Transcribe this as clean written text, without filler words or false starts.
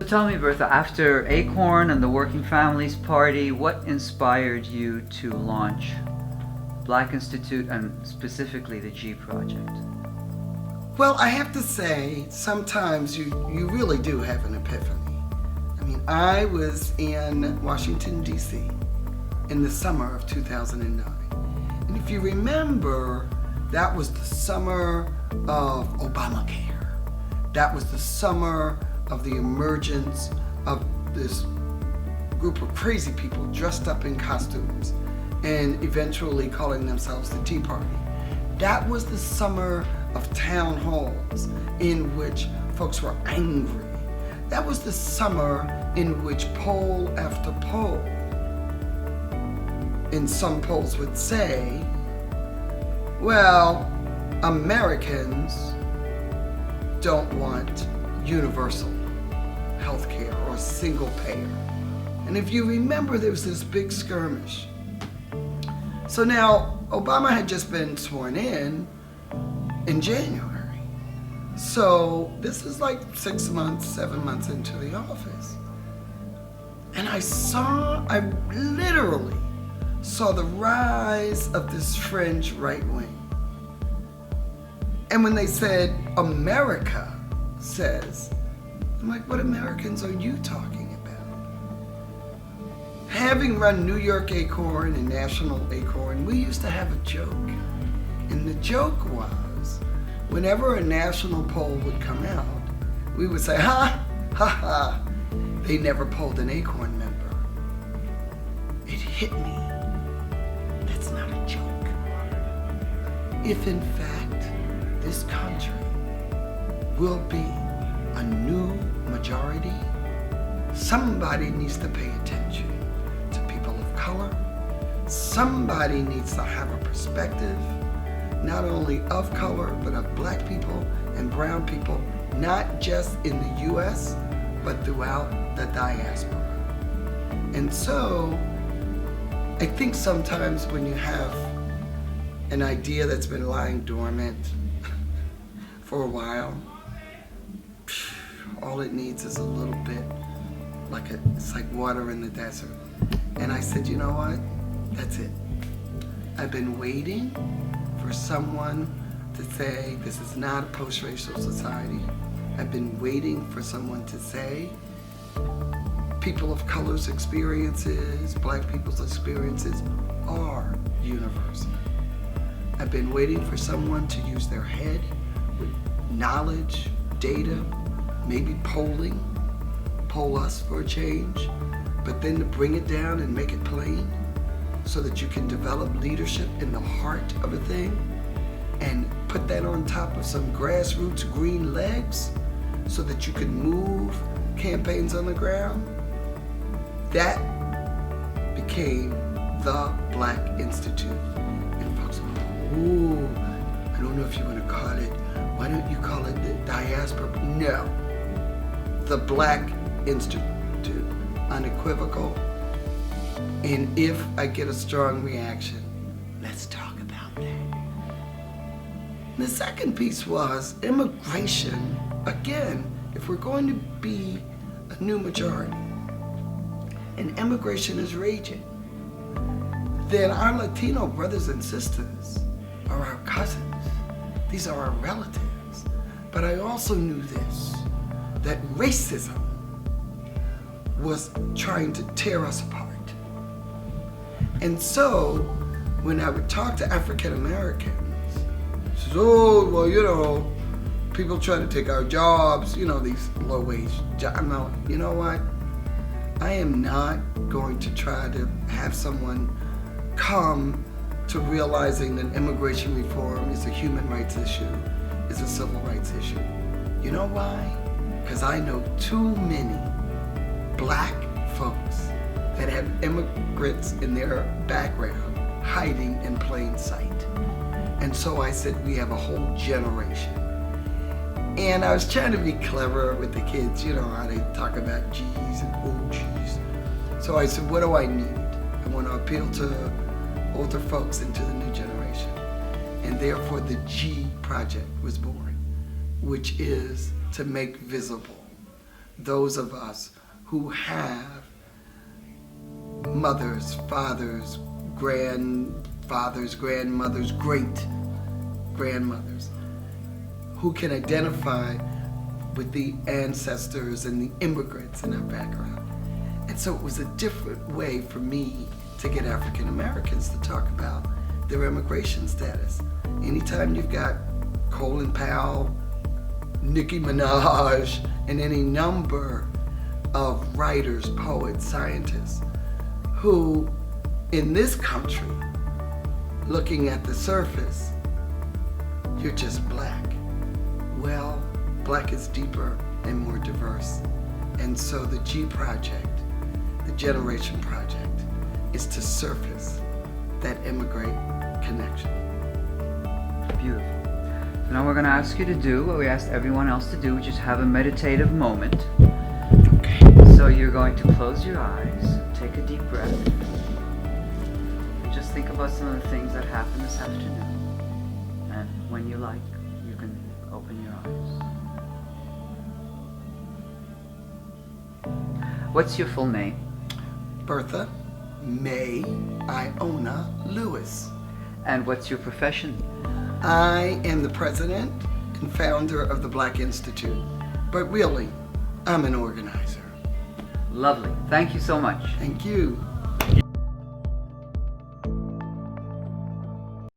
Tell me, Bertha, after Acorn and the Working Families Party, what inspired you to launch Black Institute and specifically the G Project? Well, I have to say, sometimes you really do have an epiphany. I mean, I was in Washington, D.C. in the summer of 2009. And if you remember, that was the summer of Obamacare. That was the summer of the emergence of this group of crazy people dressed up in costumes and eventually calling themselves the Tea Party. That was the summer of town halls in which folks were angry. That was the summer in which poll after poll, and some polls would say, well, Americans don't want universal health care or single payer. And if you remember, there was this big skirmish. So now, Obama had just been sworn in January. So this is like 6 months, 7 months into the office. And I literally saw the rise of this fringe right wing. And when they said, America says, I'm like, what Americans are you talking about? Having run New York Acorn and National Acorn, we used to have a joke. And the joke was, whenever a national poll would come out, we would say, ha, ha, ha, they never polled an Acorn member. It hit me. That's not a joke. If in fact, this country will be a new majority, somebody needs to pay attention to people of color. Somebody needs to have a perspective, not only of color, but of black people and brown people, not just in the US, but throughout the diaspora. And so, I think sometimes when you have an idea that's been lying dormant for a while, all it needs is a little bit, it's like water in the desert. And I said, you know what? That's it. I've been waiting for someone to say this is not a post-racial society. I've been waiting for someone to say people of color's experiences, black people's experiences are universal. I've been waiting for someone to use their head with knowledge, data, maybe polling, poll us for a change, but then to bring it down and make it plain so that you can develop leadership in the heart of a thing and put that on top of some grassroots green legs so that you can move campaigns on the ground. That became the Black Institute. And folks were like, ooh, I don't know if you want to call it, why don't you call it the Diaspora? No, the Black Institute, unequivocal. And if I get a strong reaction, let's talk about that. The second piece was immigration. Again, if we're going to be a new majority, and immigration is raging, then our Latino brothers and sisters are our cousins. These are our relatives. But I also knew this, that racism was trying to tear us apart. And so, when I would talk to African Americans, says, oh, well, you know, people trying to take our jobs, you know, these low-wage jobs. I'm like, you know what? I am not going to try to have someone come to realizing that immigration reform is a human rights issue, is a civil rights issue. You know why? Because I know too many black folks that have immigrants in their background hiding in plain sight. And so I said, we have a whole generation. And I was trying to be clever with the kids, you know how they talk about G's and OGs. So I said, what do I need? I want to appeal to older folks and to the new generation. And therefore the G Project was born, which is to make visible those of us who have mothers, fathers, grandfathers, grandmothers, great grandmothers, who can identify with the ancestors and the immigrants in our background. And so it was a different way for me to get African Americans to talk about their immigration status. Anytime you've got Colin Powell, Nicki Minaj, and any number of writers, poets, scientists who, in this country, looking at the surface, you're just black. Well, black is deeper and more diverse. And so the G Project, the Generation Project, is to surface that immigrant connection. Beautiful. So now we're going to ask you to do what we asked everyone else to do, which is have a meditative moment. Okay. So you're going to close your eyes, take a deep breath, and just think about some of the things that happened this afternoon. And when you like, you can open your eyes. What's your full name? Bertha May Iona Lewis. And what's your profession? I am the president and founder of the Black Institute, but really, I'm an organizer. Lovely. Thank you so much. Thank you.